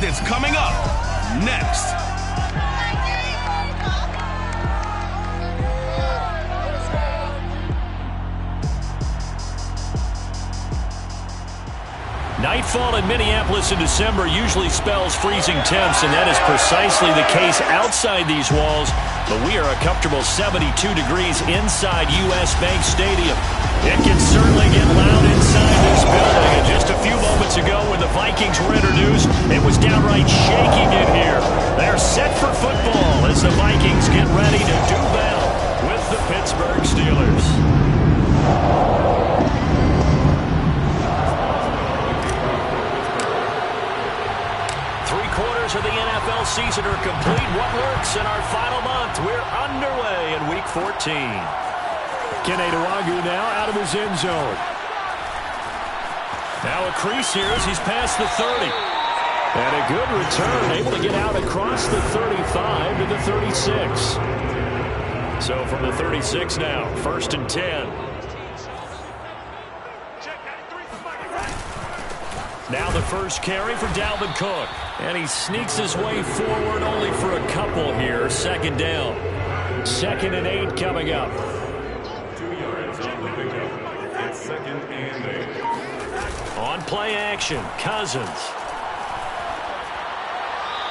that's coming up next. Nightfall in Minneapolis in December usually spells freezing temps, and that is precisely the case outside these walls. But we are a comfortable 72 degrees inside U.S. Bank Stadium. It can certainly get loud inside this building. And just a few moments ago when the Vikings were introduced, it was downright shaking in here. They're set for football as the Vikings get ready to do battle with the Pittsburgh Steelers. Of the NFL season are complete. What works in our final month? We're underway in Week 14. Kene Nwangwu now out of his end zone. Now a crease here as he's past the 30. And a good return, able to get out across the 35 to the 36. So from the 36 now, 1st and 10. Now the first carry for Dalvin Cook. And he sneaks his way forward only for a couple here. 2nd down. 2nd and 8 coming up. 2 yards on the pickup. It's 2nd and 8. On play action, Cousins.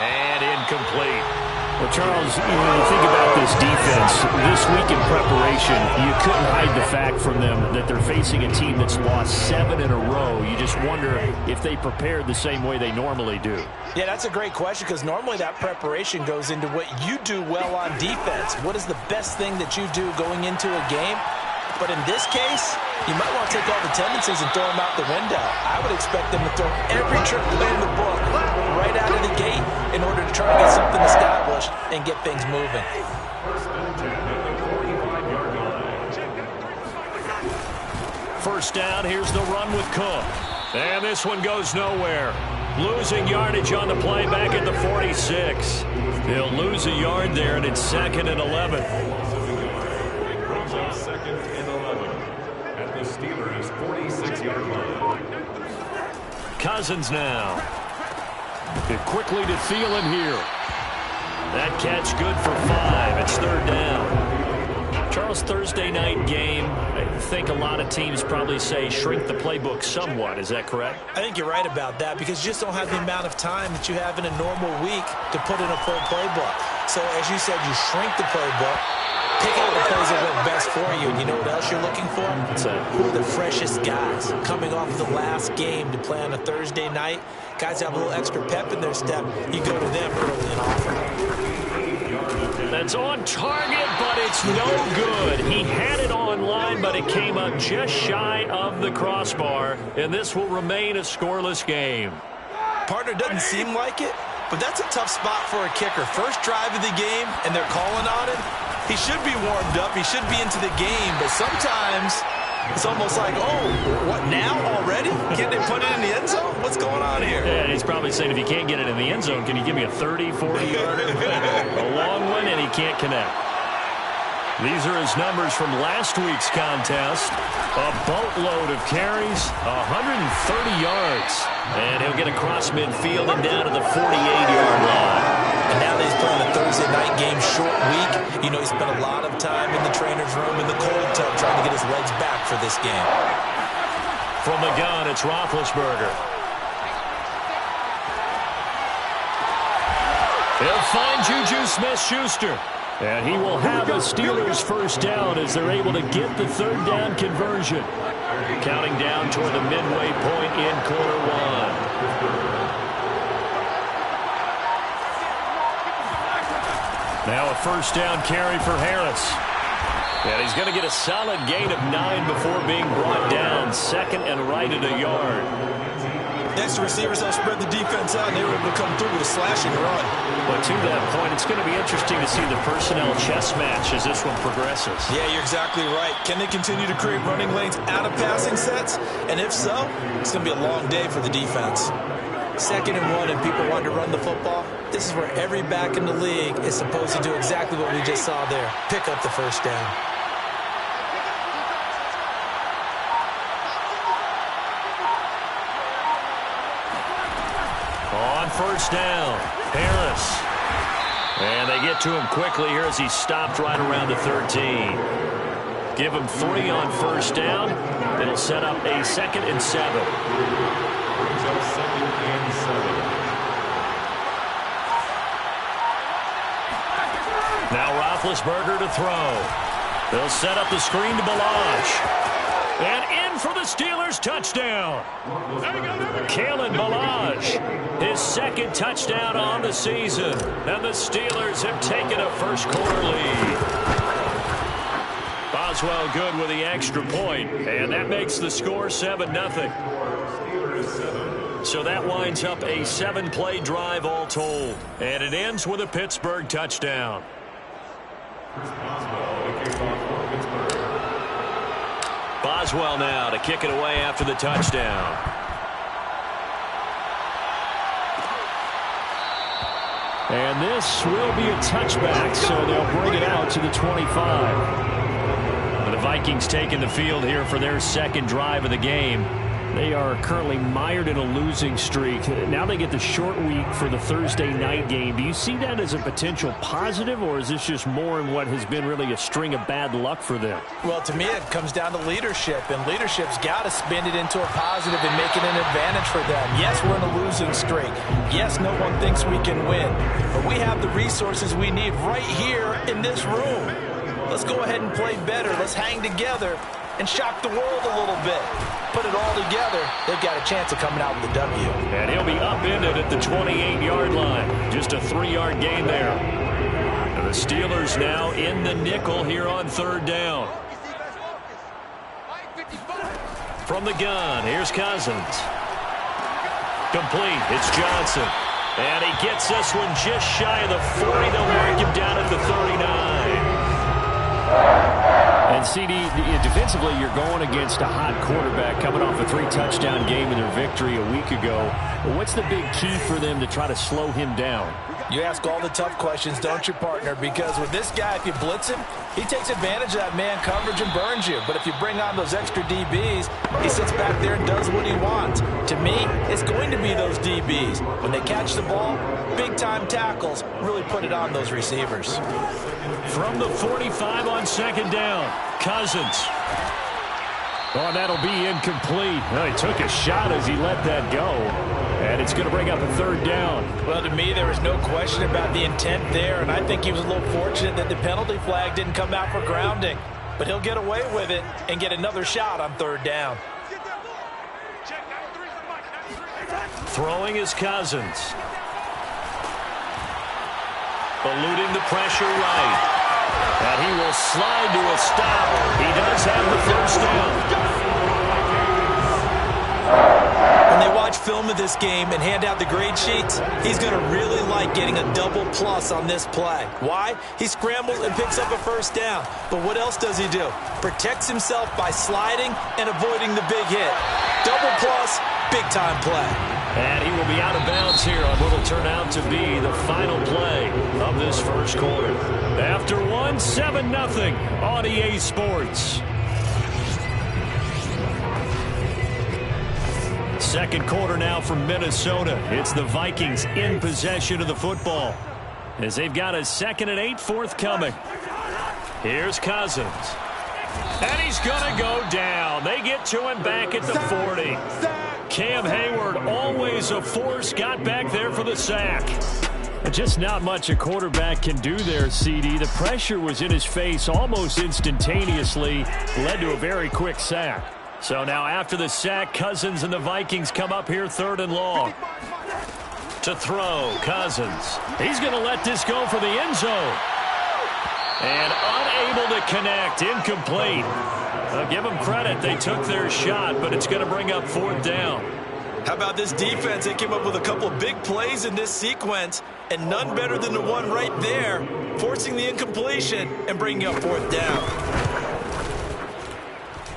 And incomplete. Well, Charles, you think about this defense. This week in preparation, you couldn't hide the fact from them that they're facing a team that's lost 7 in a row. You just wonder if they prepared the same way they normally do. Yeah, that's a great question because normally that preparation goes into what you do well on defense. What is the best thing that you do going into a game? But in this case, you might want to take all the tendencies and throw them out the window. I would expect them to throw every trick play in the book right out of the gate in order to try and get something established and get things moving. First down, here's the run with Cook. And this one goes nowhere. Losing yardage on the play back at the 46. They'll lose a yard there, and it's 2nd and 11. 2nd and 11 at the Steelers' 46-yard line. Cousins now. It quickly to Thielen here. That catch good for 5. It's 3rd down. Charles, Thursday night game, I think a lot of teams probably say shrink the playbook somewhat. Is that correct? I think you're right about that because you just don't have the amount of time that you have in a normal week to put in a full playbook. So as you said, you shrink the playbook, pick out the plays that work best for you. And you know what else you're looking for? Who are the freshest guys coming off the last game to play on a Thursday night? Guys have a little extra pep in their step. You go to them early and often. That's on target, but it's no good. He had it on line, but it came up just shy of the crossbar, and this will remain a scoreless game. Partner, doesn't seem like it, but that's a tough spot for a kicker. First drive of the game, and they're calling on him. He should be warmed up. He should be into the game, but sometimes it's almost like, oh, what now already? Can't they put it in the end zone? What's going on here? Yeah, he's probably saying if you can't get it in the end zone, can you give me a 30, 40-yarder? A long one, and he can't connect. These are his numbers from last week's contest. A boatload of carries, 130 yards. And he'll get across midfield and down to the 48-yard line. And now that he's playing a Thursday night game, short week, you know he spent a lot of time in the trainer's room in the cold tub trying to get his legs back for this game. From the gun, it's Roethlisberger. They'll find Juju Smith-Schuster. And he will have a Steelers first down as they're able to get the 3rd down conversion. Counting down toward the midway point in quarter 1. Now a first down carry for Harris. And he's going to get a solid gain of 9 before being brought down. 2nd and right at a yard. Next, the receivers don't spread the defense out, and they were able to come through with a slashing run. But to that point, it's going to be interesting to see the personnel chess match as this one progresses. Yeah, you're exactly right. Can they continue to create running lanes out of passing sets? And if so, it's going to be a long day for the defense. 2nd and 1, and people want to run the football. This is where every back in the league is supposed to do exactly what we just saw there. Pick up the first down. On first down, Harris. And they get to him quickly here as he stopped right around the 13. Give him 3 on first down. It'll set up a 2nd and 7. Brings up 2nd and 7. Now Roethlisberger to throw. They'll set up the screen to Balazs. And in for the Steelers touchdown. Kalen Balazs, his 2nd touchdown on the season. And the Steelers have taken a first-quarter lead. Boswell good with the extra point, and that makes the score 7-0. So that winds up a 7-play drive all told. And it ends with a Pittsburgh touchdown. Boswell now to kick it away after the touchdown. And this will be a touchback, so they'll bring it out to the 25. The Vikings taking the field here for their 2nd drive of the game. They are currently mired in a losing streak. Now they get the short week for the Thursday night game. Do you see that as a potential positive, or is this just more in what has been really a string of bad luck for them? Well, to me, it comes down to leadership, and leadership's got to spin it into a positive and make it an advantage for them. Yes, we're in a losing streak. Yes, no one thinks we can win, but we have the resources we need right here in this room. Let's go ahead and play better. Let's hang together and shock the world a little bit. Put it all together, they've got a chance of coming out with a W. And he'll be upended at the 28-yard line. Just a 3-yard gain there. And the Steelers now in the nickel here on 3rd down. From the gun, here's Cousins. Complete, it's Johnson. And he gets this one just shy of the 40. They'll mark him down at the 39. And CD, defensively, you're going against a hot quarterback coming off a 3-touchdown game in their victory a week ago. What's the big key for them to try to slow him down? You ask all the tough questions, don't you, partner? Because with this guy, if you blitz him, he takes advantage of that man coverage and burns you. But if you bring on those extra DBs, he sits back there and does what he wants. To me, it's going to be those DBs. When they catch the ball, big-time tackles really put it on those receivers. From the 45 on 2nd down, Cousins. Oh, that'll be incomplete. Well, he took a shot as he let that go. And it's going to bring up a 3rd down. Well, to me, there was no question about the intent there, and I think he was a little fortunate that the penalty flag didn't come out for grounding. But he'll get away with it and get another shot on 3rd down. Throwing is Cousins. Eluding the pressure right. And he will slide to a stop. He does have the first down. When they watch film of this game and hand out the grade sheets, he's going to really like getting a double plus on this play. Why? He scrambles and picks up a first down. But what else does he do? Protects himself by sliding and avoiding the big hit. Double plus, big-time play. And he will be out of bounds here on what will turn out to be the final play of this first quarter. After 7-0 on EA Sports. Second quarter now from Minnesota. It's the Vikings in possession of the football as they've got a 2nd and 8 forthcoming. Here's Cousins. And he's going to go down. They get to him back at the 40. Cam Hayward, always a force, got back there for the sack. Just not much a quarterback can do there, CD. The pressure was in his face almost instantaneously, led to a very quick sack. So now after the sack, Cousins and the Vikings come up here 3rd and long. To throw, Cousins. He's going to let this go for the end zone. And unable to connect, incomplete. I'll give them credit. They took their shot, but it's going to bring up 4th down. How about this defense? They came up with a couple of big plays in this sequence, and none better than the one right there, forcing the incompletion and bringing up 4th down.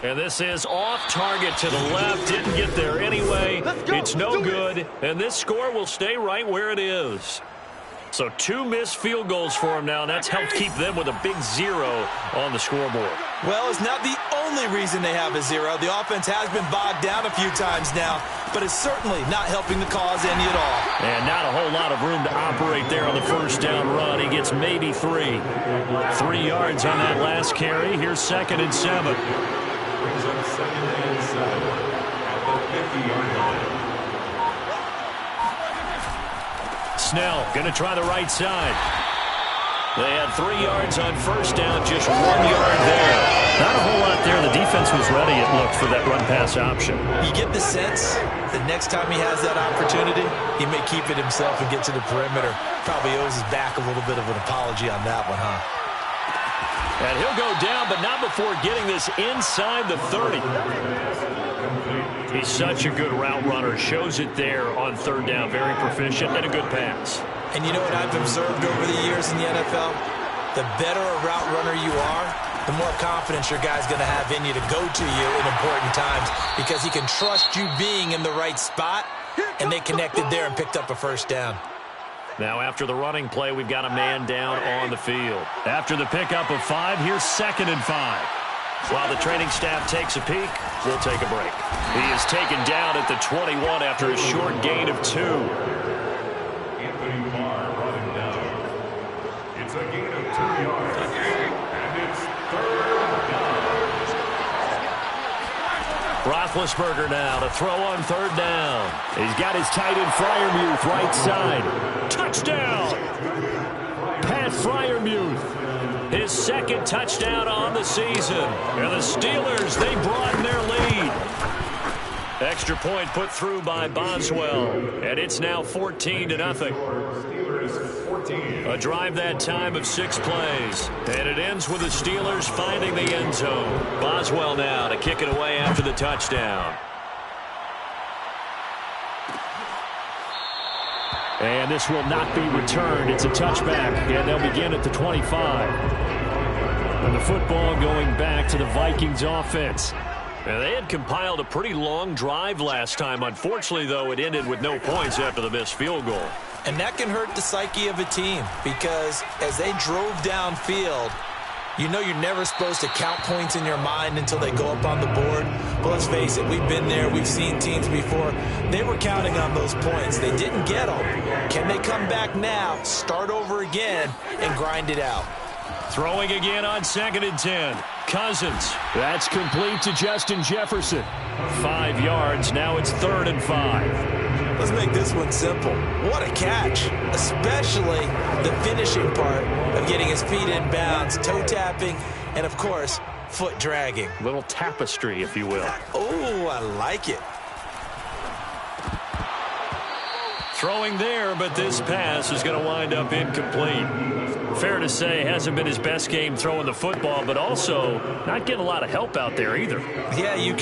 And this is off target to the left. Didn't get there anyway. It's no good. And this score will stay right where it is. So 2 missed field goals for them now, and that's helped keep them with a big 0 on the scoreboard. Well, it's not the only reason they have a 0. The offense has been bogged down a few times now. but it's certainly not helping the cause any at all. And not a whole lot of room to operate there on the first down run. He gets maybe 3. 3 yards on that last carry. Here's 2nd and 7. Brings up 2nd and 7 at the 50-yard line. Snell going to try the right side. They had 3 yards on first down, just 1 yard there. Not a whole lot there. The defense was ready, it looked, for that run-pass option. You get the sense that next time he has that opportunity, he may keep it himself and get to the perimeter. Probably owes his back a little bit of an apology on that one, huh? And he'll go down, but not before getting this inside the 30. He's such a good route runner. Shows it there on 3rd down. Very proficient and a good pass. And you know what I've observed over the years in the NFL? The better a route runner you are, the more confidence your guy's going to have in you to go to you in important times because he can trust you being in the right spot, and they connected there and picked up a first down. Now after the running play, we've got a man down on the field. After the pickup of 5, here's 2nd and 5. While the training staff takes a peek, we'll take a break. He is taken down at the 21 after a short gain of 2. It's a gain of 2 yards, and it's 3rd down. Roethlisberger now to throw on 3rd down. He's got his tight end Freiermuth right side. Touchdown! Pat Freiermuth, his 2nd touchdown on the season. And the Steelers, they broaden their lead. Extra point put through by Boswell, and it's now 14-0. A drive that time of 6 plays, and it ends with the Steelers finding the end zone. Boswell now to kick it away after the touchdown. And this will not be returned. It's a touchback, and they'll begin at the 25. And the football going back to the Vikings offense. And they had compiled a pretty long drive last time. Unfortunately, though, it ended with no points after the missed field goal. And that can hurt the psyche of a team because as they drove downfield, you know you're never supposed to count points in your mind until they go up on the board. But let's face it, we've been there. We've seen teams before. They were counting on those points. They didn't get them. Can they come back now, start over again, and grind it out? Throwing again on 2nd and 10. Cousins. That's complete to Justin Jefferson. 5 yards. Now it's 3rd and 5. Let's make this one simple. What a catch, especially the finishing part of getting his feet in bounds, toe tapping, and, of course, foot dragging. Little tapestry, if you will. Oh, I like it. Throwing there, but this pass is going to wind up incomplete. Fair to say, hasn't been his best game throwing the football, but also not getting a lot of help out there either. Yeah, you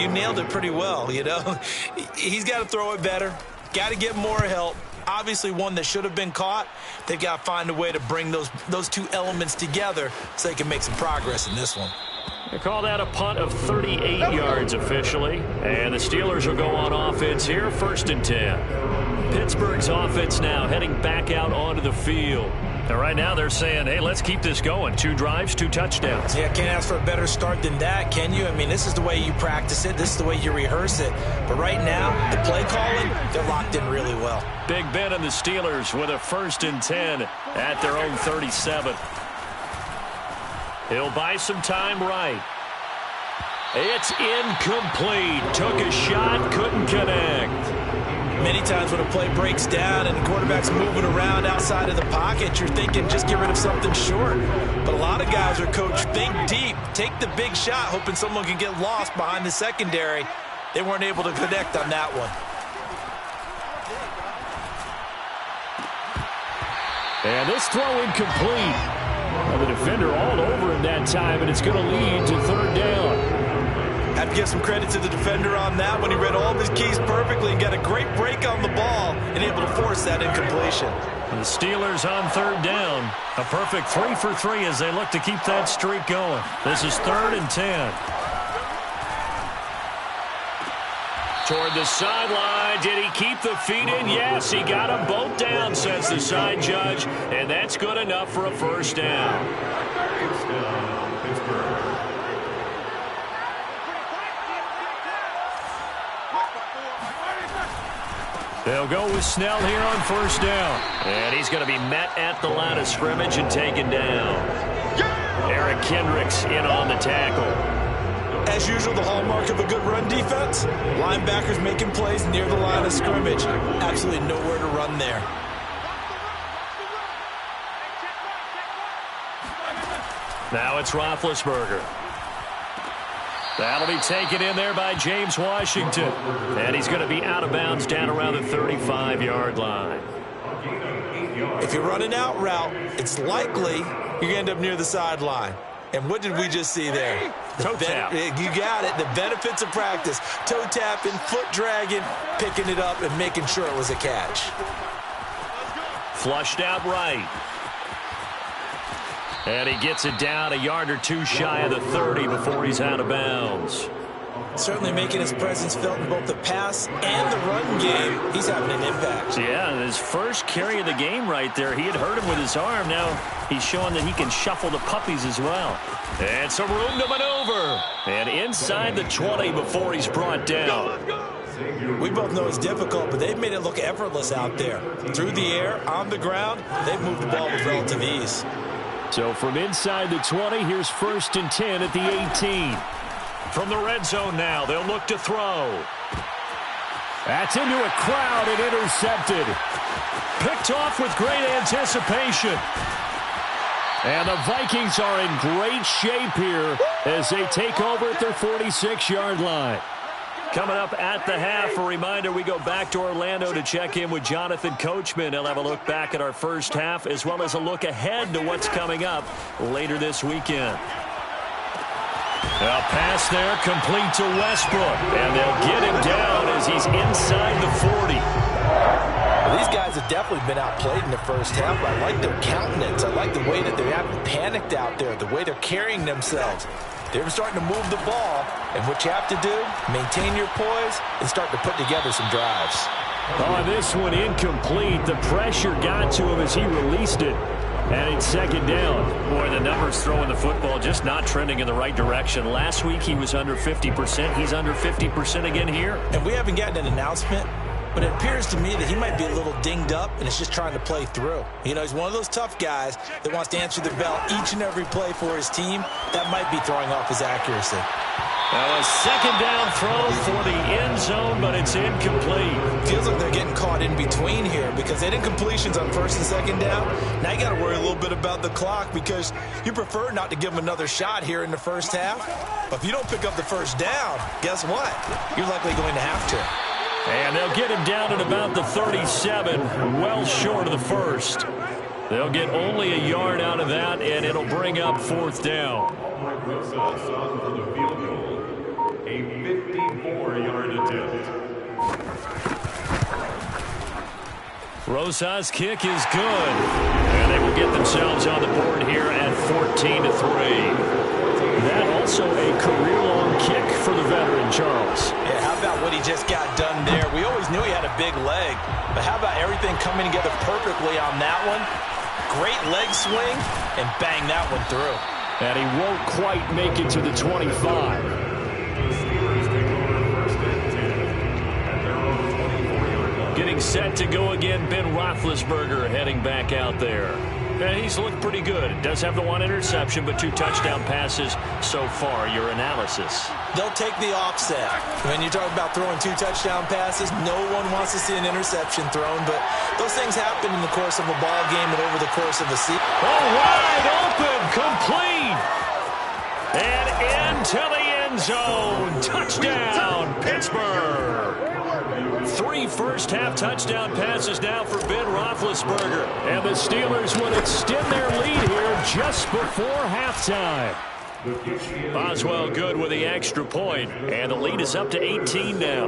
nailed it pretty well, you know. He's got to throw it better, got to get more help. Obviously one that should have been caught. They've got to find a way to bring those two elements together so they can make some progress in this one. They call that a punt of 38 yards officially. And the Steelers will go on offense here, 1st and 10. Pittsburgh's offense now heading back out onto the field. And right now they're saying, hey, let's keep this going. 2 drives, 2 touchdowns. Yeah, can't ask for a better start than that, can you? I mean, this is the way you practice it. This is the way you rehearse it. But right now, the play calling, they're locked in really well. Big Ben and the Steelers with a 1st and 10 at their own 37. He'll buy some time right. It's incomplete. Took a shot, couldn't connect. Many times when a play breaks down and the quarterback's moving around outside of the pocket, you're thinking just get rid of something short. But a lot of guys are coached, think deep, take the big shot, hoping someone can get lost behind the secondary. They weren't able to connect on that one. And this throw incomplete. Well, the defender all over him that time, and it's going to lead to 3rd down. Have to give some credit to the defender on that one. He read all of his keys perfectly and got a great break on the ball and able to force that incompletion. And the Steelers on 3rd down. A perfect 3 for 3 as they look to keep that streak going. This is 3rd and 10. Toward the sideline. Did he keep the feet in? Yes, he got them both down, says the side judge. And that's good enough for a 1st down. They'll go with Snell here on first down. And he's going to be met at the line of scrimmage and taken down. Eric Kendricks in on the tackle. As usual, the hallmark of a good run defense, linebackers making plays near the line of scrimmage. Absolutely nowhere to run there. Now it's Roethlisberger. That'll be taken in there by James Washington. And he's going to be out of bounds down around the 35-yard line. If you're running out route, it's likely you're going to end up near the sideline. And what did we just see there? Toe tap. You got it. The benefits of practice. Toe tapping, foot dragging, picking it up, and making sure it was a catch. Flushed out right. And he gets it down a yard or two shy of the 30 before he's out of bounds. Certainly making his presence felt in both the pass and the run game. He's having an impact. Yeah, his first carry of the game right there. He had hurt him with his arm. Now he's showing that he can shuffle the puppies as well. And some room to maneuver. And inside the 20 before he's brought down. We both know it's difficult, but they've made it look effortless out there. Through the air, on the ground, they've moved the ball with relative ease. So from inside the 20, here's 1st and 10 at the 18. From the red zone now, they'll look to throw. That's into a crowd and intercepted. Picked off with great anticipation. And the Vikings are in great shape here as they take over at their 46-yard line. Coming up at the half, a reminder, we go back to Orlando to check in with Jonathan Coachman. He'll have a look back at our first half as well as a look ahead to what's coming up later this weekend. A pass there complete to Westbrook. And they'll get him down as he's inside the 40. Well, these guys have definitely been outplayed in the first half. I like their countenance. I like the way that they haven't panicked out there, the way they're carrying themselves. They're starting to move the ball, and what you have to do, maintain your poise and start to put together some drives. Oh, this one incomplete. The pressure got to him as he released it. And it's 2nd down. Boy, the numbers throwing the football just not trending in the right direction. Last week he was under 50%. He's under 50% again here. And we haven't gotten an announcement, but it appears to me that he might be a little dinged up and is just trying to play through. You know, he's one of those tough guys that wants to answer the bell each and every play for his team. That might be throwing off his accuracy. Now a 2nd down throw for the end zone, but it's incomplete. Feels like they're getting caught in between here because they did incompletions on 1st and 2nd down. Now you got to worry a little bit about the clock because you prefer not to give them another shot here in the first half. But if you don't pick up the 1st down, guess what? You're likely going to have to. And they'll get him down at about the 37, well short of the 1st. They'll get only a yard out of that, and it'll bring up 4th down. A 54-yard attempt. Rosa's kick is good. And they will get themselves on the board here at 14-3. That also a career-long kick for the veteran, Charles. Yeah, how about what he just got done there? We always knew he had a big leg, but how about everything coming together perfectly on that one? Great leg swing, and bang that one through. And he won't quite make it to the 25. Getting set to go again, Ben Roethlisberger heading back out there. And he's looked pretty good. Does have the 1 interception, but 2 touchdown passes so far. Your analysis? They'll take the offset. When you talk about throwing 2 touchdown passes, no one wants to see an interception thrown, but those things happen in the course of a ball game and over the course of a season. Oh, wide open, complete. And into the end zone. Touchdown, Pittsburgh. 3 first-half touchdown passes now for Ben Roethlisberger. And the Steelers would extend their lead here just before halftime. Boswell good with the extra point, and the lead is up to 18 now.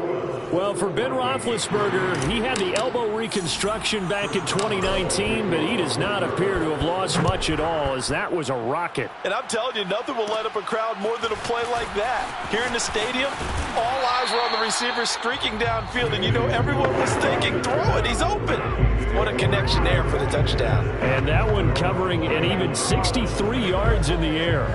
Well, for Ben Roethlisberger, he had the elbow reconstruction back in 2019, but he does not appear to have lost much at all, as that was a rocket. And I'm telling you, nothing will light up a crowd more than a play like that. Here in the stadium, all eyes were on the receiver streaking downfield, and you know everyone was thinking, throw it, he's open. What a connection there for the touchdown. And that one covering an even 63 yards in the air.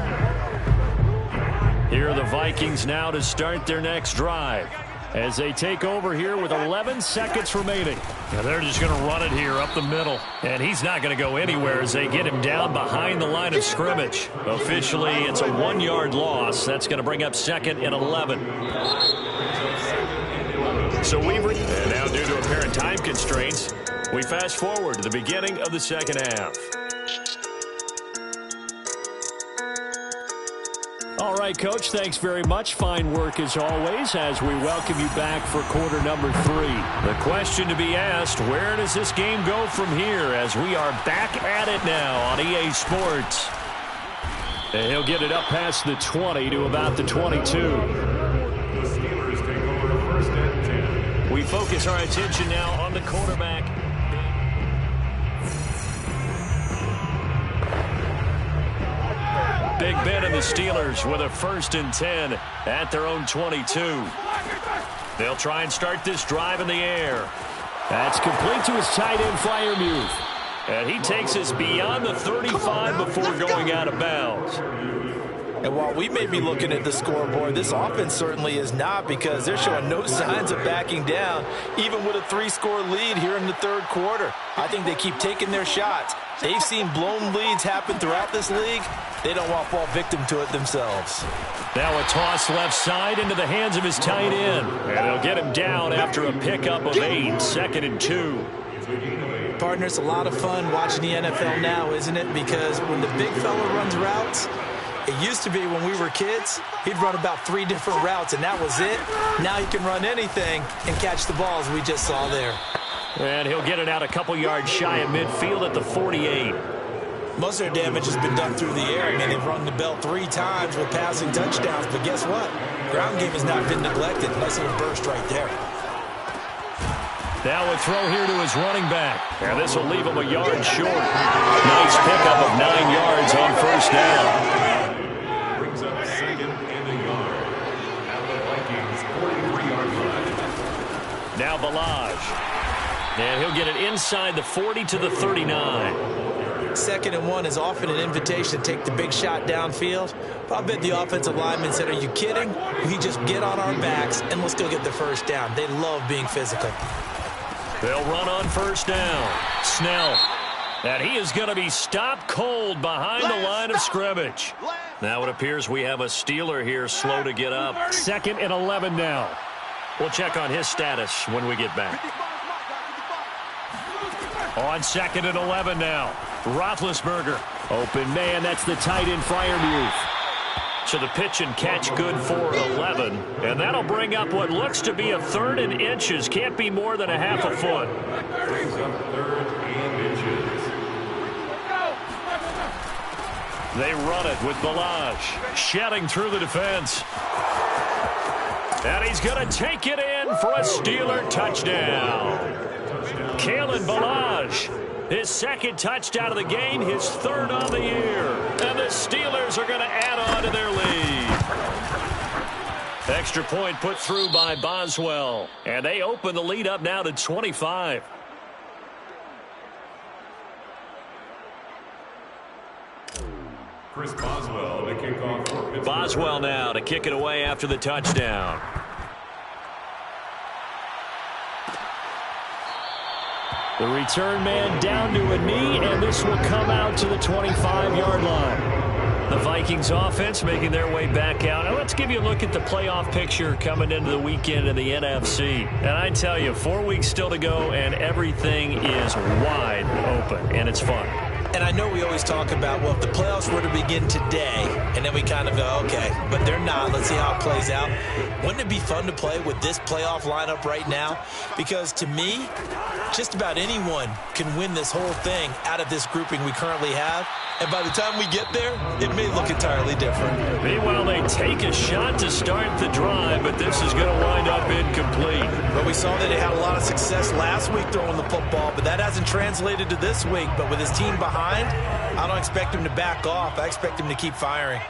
Here are the Vikings now to start their next drive. as they take over here with 11 seconds remaining. Now they're just going to run it here up the middle. And he's not going to go anywhere as they get him down behind the line of scrimmage. Officially, it's a 1-yard loss. That's going to bring up 2nd and 11. So and now due to apparent time constraints, we fast forward to the beginning of the second half. All right, Coach, thanks very much. Fine work as always as we welcome you back for quarter number 3. The question to be asked, where does this game go from here as we are back at it now on EA Sports? And he'll get it up past the 20 to about the 22. The Steelers take over 1st and 10. We focus our attention now on the quarterback. Big Ben and the Steelers with a 1st and 10 at their own 22. They'll try and start this drive in the air. That's complete to his tight end Freiermuth. And he takes us beyond the 35 before going out of bounds. And while we may be looking at the scoreboard, this offense certainly is not, because they're showing no signs of backing down, even with a 3-score lead here in the 3rd quarter. I think they keep taking their shots. They've seen blown leads happen throughout this league. They don't want to fall victim to it themselves. Now a toss left side into the hands of his tight end. And they'll get him down after a pickup of 8, 2nd and 2. Partner, it's a lot of fun watching the NFL now, isn't it? Because when the big fella runs routes, it used to be when we were kids, he'd run about 3 different routes, and that was it. Now he can run anything and catch the balls we just saw there. And he'll get it out a couple yards shy of midfield at the 48. Most of their damage has been done through the air. I mean, they've rung the bell 3 times with passing touchdowns, but guess what? Ground game has not been neglected. Nice little burst right there. Now a throw here to his running back. And this will leave him a yard short. Nice pickup of 9 yards on 1st down. Brings up 2nd and a yard. At the Vikings 43-yard line. Now Balaj. And he'll get it inside the 40 to the 39. 2nd and 1 is often an invitation to take the big shot downfield. But I bet the offensive lineman said, are you kidding? We just get on our backs and let's go get the 1st down. They love being physical. They'll run on 1st down. Snell. And he is going to be stopped cold behind the line of scrimmage. Now it appears we have a Steeler here slow to get up. 2nd and 11 now. We'll check on his status when we get back. On 2nd and 11 now. Roethlisberger. Open man, that's the tight end Freiermuth. So the pitch and catch good for 11. And that'll bring up what looks to be a 3rd and inches. Can't be more than a half a foot. Brings up 3rd and inches. They run it with Balaj. Shedding through the defense. And he's going to take it in for a Steeler touchdown. Kalen Balaj, his 2nd touchdown of the game, his 3rd on the year. And the Steelers are going to add on to their lead. Extra point put through by Boswell. And they open the lead up now to 25. Chris Boswell to kick off for Pittsburgh. Boswell now to kick it away after the touchdown. The return man down to a knee, and this will come out to the 25-yard line. The Vikings offense making their way back out. Now let's give you a look at the playoff picture coming into the weekend in the NFC. And I tell you, 4 weeks still to go, and everything is wide open, and it's fun. And I know we always talk about, well, if the playoffs were to begin today, and then we kind of go, okay, but they're not. Let's see how it plays out. Wouldn't it be fun to play with this playoff lineup right now? Because to me, just about anyone can win this whole thing out of this grouping we currently have. And by the time we get there, it may look entirely different. Meanwhile, they take a shot to start the drive, but this is going to wind up incomplete. But we saw that they had a lot of success last week throwing the football, but that hasn't translated to this week. But with his team behind, I don't expect him to back off. I expect him to keep firing.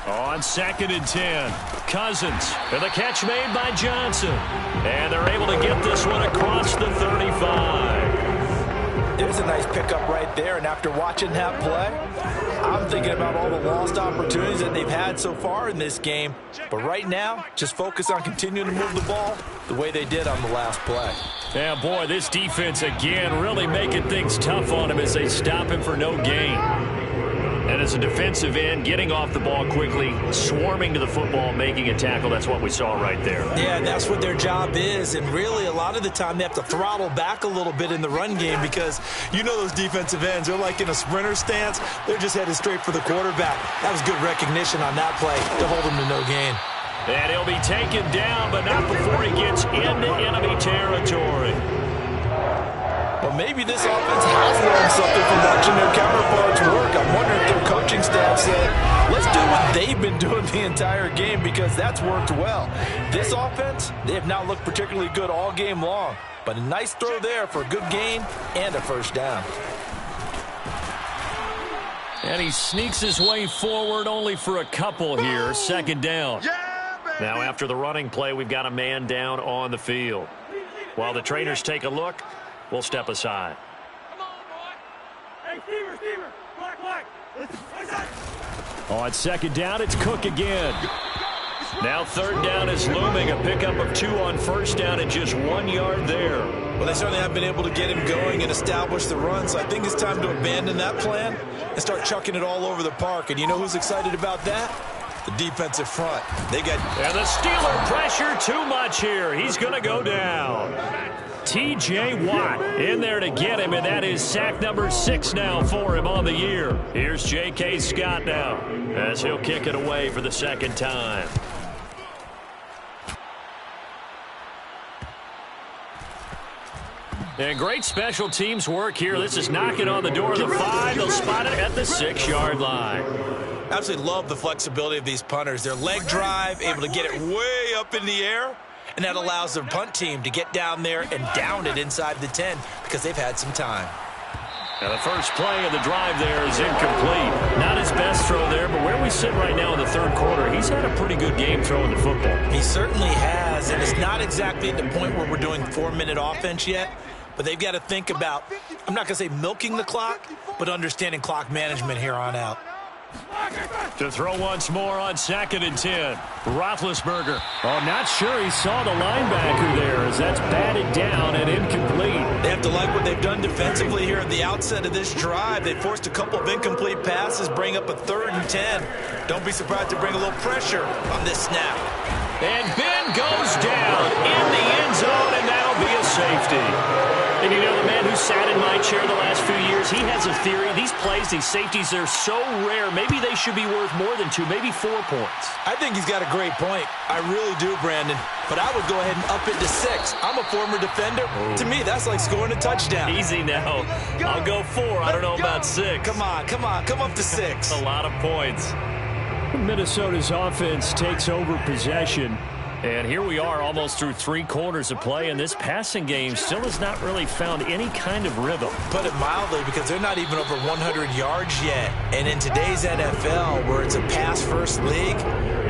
On 2nd and 10, Cousins, and the catch made by Johnson. And they're able to get this one across the 35. There's a nice pickup right there, and after watching that play, I'm thinking about all the lost opportunities that they've had so far in this game. But right now, just focus on continuing to move the ball the way they did on the last play. Yeah, boy, this defense again really making things tough on him as they stop him for no gain. And as a defensive end, getting off the ball quickly, swarming to the football, making a tackle, that's what we saw right there. Yeah, that's what their job is. And really, a lot of the time, they have to throttle back a little bit in the run game because you know those defensive ends, they're like in a sprinter stance. They're just headed straight for the quarterback. That was good recognition on that play to hold him to no gain. And he'll be taken down, but not before he gets into enemy territory. Well, maybe this offense has learned something from watching their counterparts work. I'm wondering if their coaching staff said, let's do what they've been doing the entire game because that's worked well. This offense, they have not looked particularly good all game long, but a nice throw there for a good gain and a first down. And he sneaks his way forward only for a couple here. Second down. Now after the running play, we've got a man down on the field. While the trainers take a look, we'll step aside. Come on, boy. Hey, Stever. Black. On second down, it's Cook again. Now third down is looming. A pickup of 2 on first down and just 1 yard there. Well, they certainly have been able to get him going and establish the run, so I think it's time to abandon that plan and start chucking it all over the park. And you know who's excited about that? The defensive front. They got... And the Steeler pressure too much here. He's going to go down. T.J. Watt in there to get him, and that is sack number 6 now for him on the year. Here's J.K. Scott now as he'll kick it away for the second time. And great special teams work here. This is knocking on the door of the 5. They'll spot it at the 6-yard line. Absolutely love the flexibility of these punters. Their leg drive, able to get it way up in the air, and that allows the punt team to get down there and down it inside the 10 because they've had some time. Now the first play of the drive there is incomplete. Not his best throw there, but where we sit right now in the third quarter, he's had a pretty good game throwing the football. He certainly has, and it's not exactly at the point where we're doing 4-minute offense yet, but they've got to think about, I'm not going to say milking the clock, but understanding clock management here on out. To throw once more on 2nd and 10. Roethlisberger. Oh, I'm not sure he saw the linebacker there as that's batted down and incomplete. They have to like what they've done defensively here at the outset of this drive. They forced a couple of incomplete passes, bring up a 3rd and 10. Don't be surprised to bring a little pressure on this snap. And Ben goes down in the end zone, and that'll be a safety. And you know, the man who sat in my chair the last few years, he has a theory. These plays, these safeties, they're so rare. Maybe they should be worth more than 2, maybe 4 points. I think he's got a great point. I really do, Brandon. But I would go ahead and up it to 6. I'm a former defender. Ooh. To me, that's like scoring a touchdown. Easy now. I'll go 4. I don't know about 6. Come on. Come up to 6. A lot of points. Minnesota's offense takes over possession. And here we are almost through 3 quarters of play, and this passing game still has not really found any kind of rhythm. Put it mildly, because they're not even over 100 yards yet. And in today's NFL, where it's a pass-first league,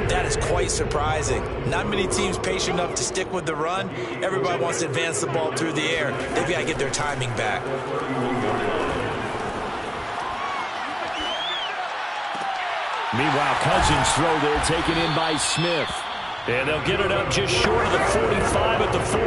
that is quite surprising. Not many teams patient enough to stick with the run. Everybody wants to advance the ball through the air. They've got to get their timing back. Meanwhile, Cousins' throw there taken in by Smith. And they'll get it up just short of the 45 at the 44.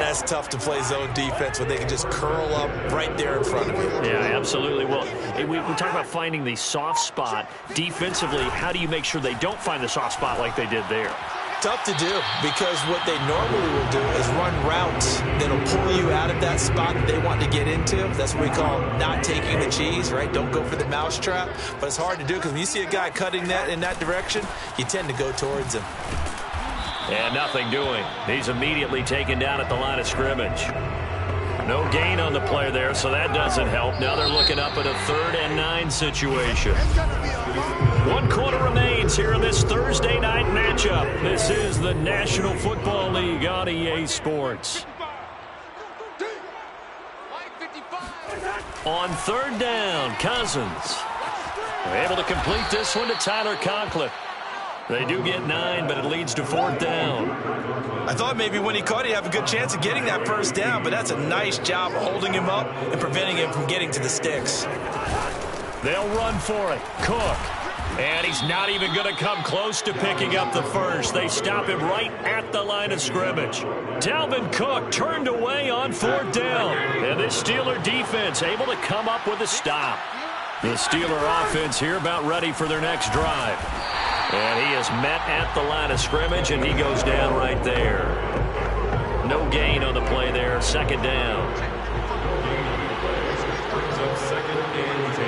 That's tough to play zone defense when they can just curl up right there in front of you. Yeah, absolutely. Well, we talk about finding the soft spot. Defensively, how do you make sure they don't find the soft spot like they did there? Tough to do, because what they normally will do is run routes that'll pull you out of that spot that they want to get into. That's what we call not taking the cheese, right? Don't go for the mousetrap. But it's hard to do because when you see a guy cutting that in that direction, you tend to go towards him. And nothing doing. He's immediately taken down at the line of scrimmage. No gain on the play there, so that doesn't help. Now they're looking up at a 3rd and 9 situation. 1 quarter remains here in this Thursday night matchup. This is the National Football League on EA Sports. On 3rd down, Cousins able to complete this one to Tyler Conklin. They do get 9, but it leads to 4th down. I thought maybe when he caught it, he'd have a good chance of getting that first down, but that's a nice job holding him up and preventing him from getting to the sticks. They'll run for it. Cook. And he's not even going to come close to picking up the first. They stop him right at the line of scrimmage. Dalvin Cook turned away on 4th down. And this Steeler defense able to come up with a stop. The Steeler offense here about ready for their next drive. And he is met at the line of scrimmage, and he goes down right there. No gain on the play there. 2nd down. Brings up 2nd and 10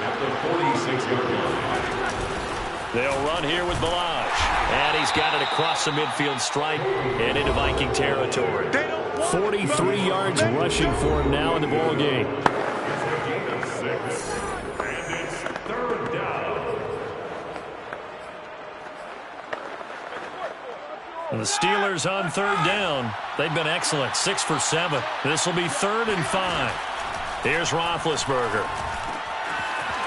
at the 46-yard line. They'll run here with Balazs. And he's got it across the midfield stripe and into Viking territory. 43 yards rushing for him now in the ball game. And it's 3rd down. And the Steelers on 3rd down. They've been excellent. 6 for 7. This will be 3rd and 5. Here's Roethlisberger.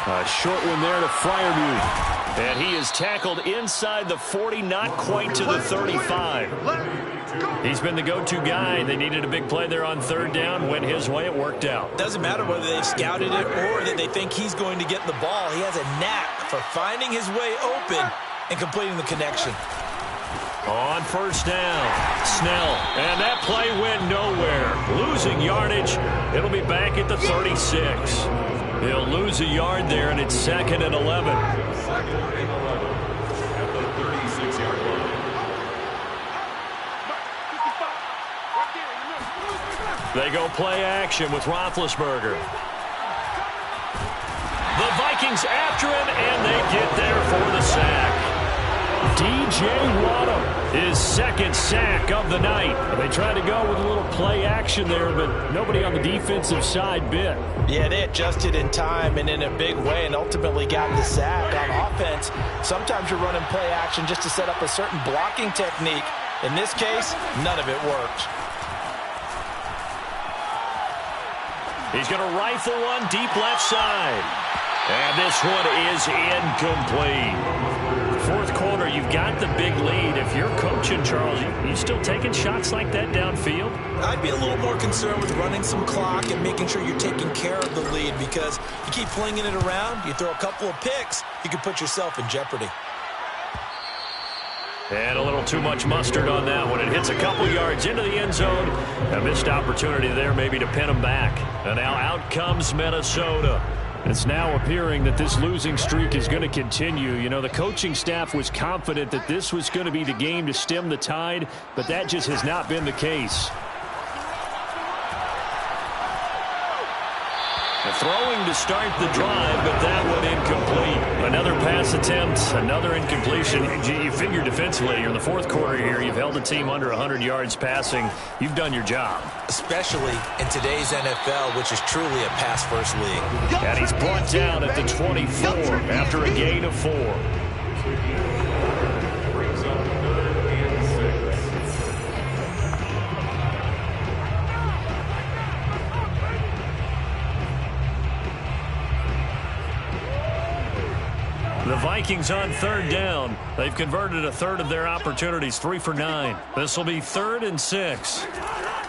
A short one there to Freiermuth. And he is tackled inside the 40, not quite to the 35. He's been the go-to guy. They needed a big play there on 3rd down. Went his way. It worked out. Doesn't matter whether they've scouted it or that they think he's going to get the ball. He has a knack for finding his way open and completing the connection. On 1st down, Snell. And that play went nowhere. Losing yardage. It'll be back at the 36. He'll lose a yard there, and it's 2nd and 11. 2nd and 11 at the 36-yard line. They go play action with Roethlisberger. The Vikings after him, and they get there for the sack. D.J. Waddle, his 2nd sack of the night. They tried to go with a little play action there, but nobody on the defensive side bit. Yeah, they adjusted in time and in a big way and ultimately got the sack. On offense, sometimes you're running play action just to set up a certain blocking technique. In this case, none of it worked. He's going to rifle one deep left side. And this one is incomplete. 4th quarter, you've got the big lead. If you're coaching, Charles, you still taking shots like that downfield? I'd be a little more concerned with running some clock and making sure you're taking care of the lead, because you keep flinging it around, you throw a couple of picks, you can put yourself in jeopardy. And a little too much mustard on that one. It hits a couple yards into the end zone. A missed opportunity there maybe to pin them back. And now out comes Minnesota. It's now appearing that this losing streak is going to continue. You know, the coaching staff was confident that this was going to be the game to stem the tide, but that just has not been the case. Throwing to start the drive, but that one incomplete. Another pass attempt, another incompletion. You figure defensively, you're in the 4th quarter here. You've held the team under 100 yards passing. You've done your job. Especially in today's NFL, which is truly a pass-first league. And he's brought down at the 24 after a gain of 4. Brings up 3rd and 6. The Vikings on 3rd down. They've converted a third of their opportunities, 3 for 9. This will be 3rd and 6.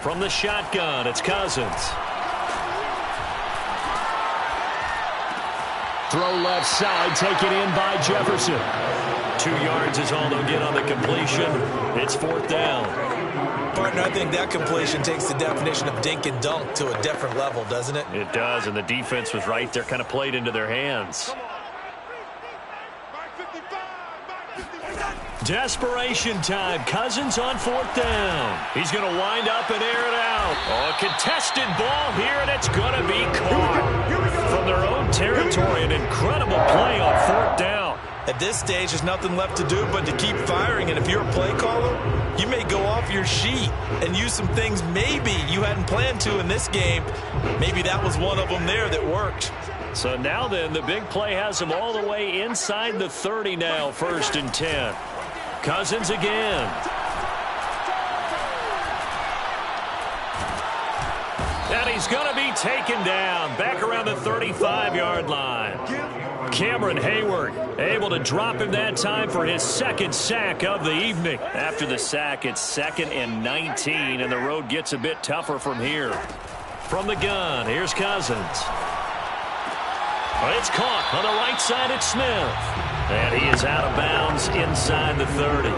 From the shotgun, it's Cousins. Throw left side, taken in by Jefferson. 2 yards is all they'll get on the completion. It's 4th down. Partner, I think that completion takes the definition of dink and dunk to a different level, doesn't it? It does, and the defense was right there, kind of played into their hands. Desperation time. Cousins on 4th down. He's going to wind up and air it out. Oh, a contested ball here, and it's going to be caught from their own territory. An incredible play on 4th down. At this stage, there's nothing left to do but to keep firing. And if you're a play caller, you may go off your sheet and use some things maybe you hadn't planned to in this game. Maybe that was one of them there that worked. So now then, the big play has him all the way inside the 30 now, 1st and 10. Cousins again. And he's going to be taken down back around the 35-yard line. Cameron Hayward able to drop him that time for his second sack of the evening. After the sack, it's 2nd and 19, and the road gets a bit tougher from here. From the gun, here's Cousins. It's caught on the right side at Smith. And he is out of bounds inside the 30.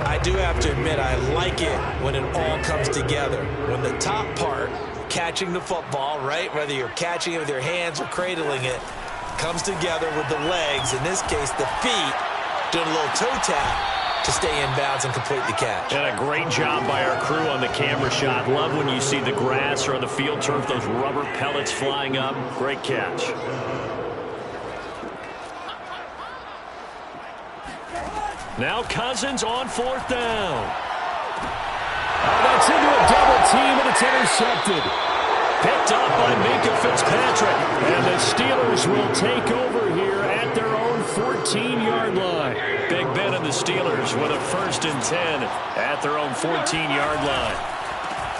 I do have to admit, I like it when it all comes together. When the top part, catching the football, right, whether you're catching it with your hands or cradling it, comes together with the legs, in this case the feet, doing a little toe tap to stay in bounds and complete the catch. And a great job by our crew on the camera shot. Love when you see the grass or on the field turf, those rubber pellets flying up. Great catch. Now Cousins on 4th down. Oh, that's into a double team, and it's intercepted. Picked up by Minkah Fitzpatrick. And the Steelers will take over here at their own 14-yard line. Big Ben and the Steelers with a 1st and 10 at their own 14-yard line.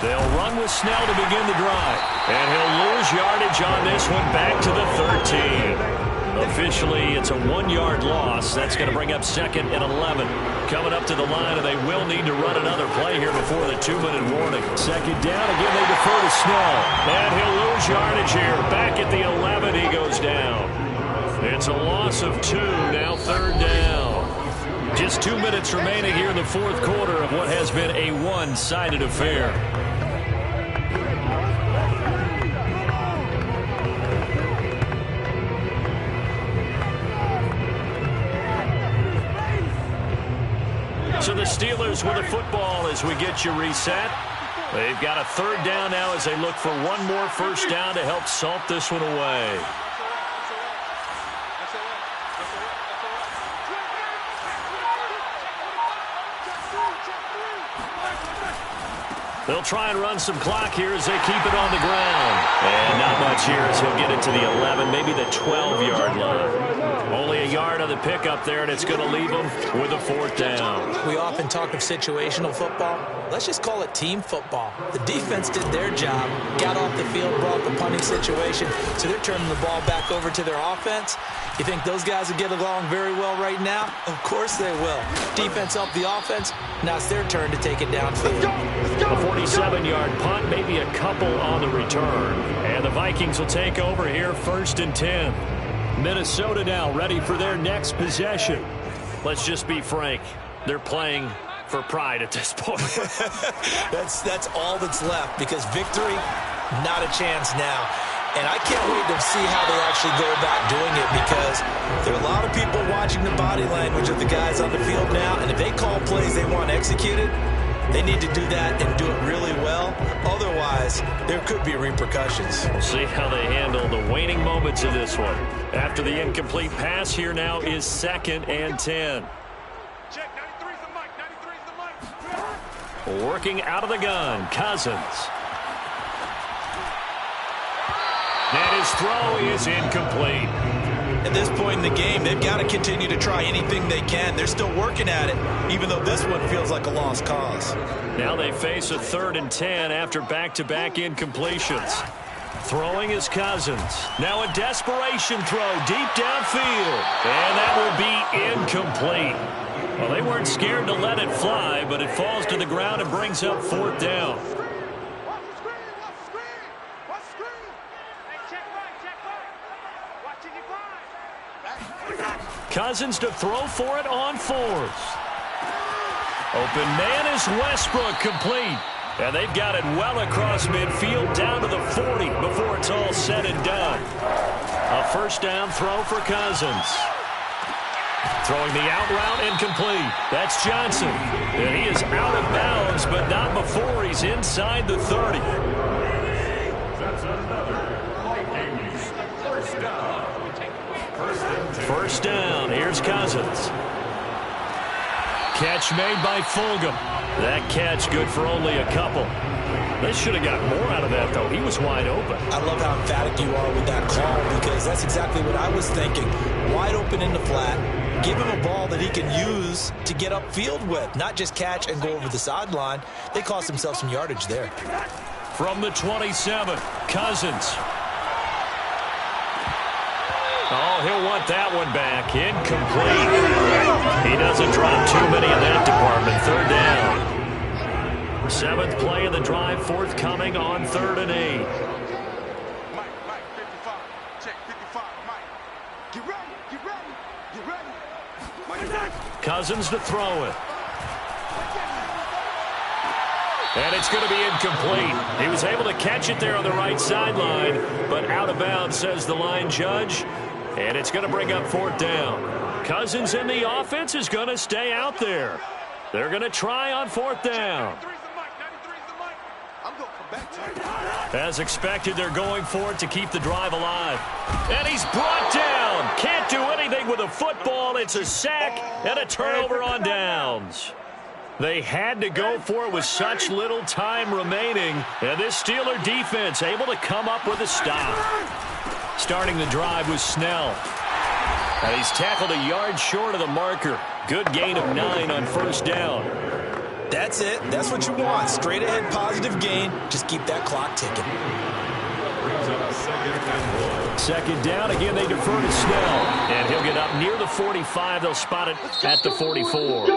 They'll run with Snell to begin the drive. And he'll lose yardage on this one back to the 13. Officially, it's a 1-yard loss. That's going to bring up 2nd and 11. Coming up to the line, and they will need to run another play here before the 2-minute warning. 2nd down. Again, they defer to Snell. And he'll lose yardage here. Back at the 11, he goes down. It's a loss of 2. Now 3rd down. Just 2 minutes remaining here in the 4th quarter of what has been a one-sided affair. So the Steelers with the football as we get you reset. They've got a 3rd down now as they look for one more 1st down to help salt this one away. They'll try and run some clock here as they keep it on the ground. And not much here as he'll get it to the 11, maybe the 12-yard line. Only a yard on the pickup there, and it's going to leave them with a 4th down. We often talk of situational football. Let's just call it team football. The defense did their job, got off the field, brought the punting situation, so they're turning the ball back over to their offense. You think those guys will get along very well right now? Of course they will. Defense helped the offense. Now it's their turn to take it downfield. A 47-yard punt, maybe a couple on the return. And the Vikings will take over here 1st and 10. Minnesota now ready for their next possession. Let's just be frank. They're playing for pride at this point. That's all that's left, because victory, not a chance now. And I can't wait to see how they actually go about doing it, because there are a lot of people watching the body language of the guys on the field now, and if they call plays they want executed, they need to do that and do it really well. Otherwise, there could be repercussions. We'll see how they handle the waning moments of this one. After the incomplete pass, here now is 2nd and 10. Check, 93's the mic, 93's the mic. Working out of the gun, Cousins. And his throw is incomplete. At this point in the game, they've got to continue to try anything they can. They're still working at it, even though this one feels like a lost cause. Now they face a 3rd and 10 after back-to-back incompletions. Throwing is Cousins. Now a desperation throw deep downfield. And that will be incomplete. Well, they weren't scared to let it fly, but it falls to the ground and brings up 4th down. Cousins to throw for it on 4th. Open man is Westbrook, complete. And they've got it well across midfield down to the 40 before it's all said and done. A 1st down throw for Cousins. Throwing the out route incomplete. That's Johnson. And he is out of bounds, but not before he's inside the 30. That's another Vikings 1st down. 1st down. Here's Cousins. Catch made by Fulgham. That catch good for only a couple. They should have got more out of that, though. He was wide open. I love how emphatic you are with that call, because that's exactly what I was thinking. Wide open in the flat. Give him a ball that he can use to get upfield with, not just catch and go over the sideline. They cost themselves some yardage there. From the 27, Cousins. Oh, he'll want that one back. Incomplete. He doesn't drop too many in that department. Third down. 7th play of the drive, forthcoming on 3rd and 8. Mike, 55. Check 55, Mike. Get ready, get ready, get ready. Mike, Cousins to throw it. And it's going to be incomplete. He was able to catch it there on the right sideline, but out of bounds, says the line judge. And it's going to bring up 4th down. Cousins in the offense is going to stay out there. They're going to try on 4th down. 93's the Mike, 93's the Mike. I'm going to come back to it. As expected, they're going for it to keep the drive alive. And he's brought down. Can't do anything with a football. It's a sack and a turnover on downs. They had to go for it with such little time remaining. And this Steeler defense able to come up with a stop. Starting the drive was Snell. And he's tackled a yard short of the marker. Good gain of 9 on 1st down. That's it. That's what you want. Straight ahead positive gain. Just keep that clock ticking. Brings up 2nd and 1. 2nd down. Again, they defer to Snell. And he'll get up near the 45. They'll spot it at the 44.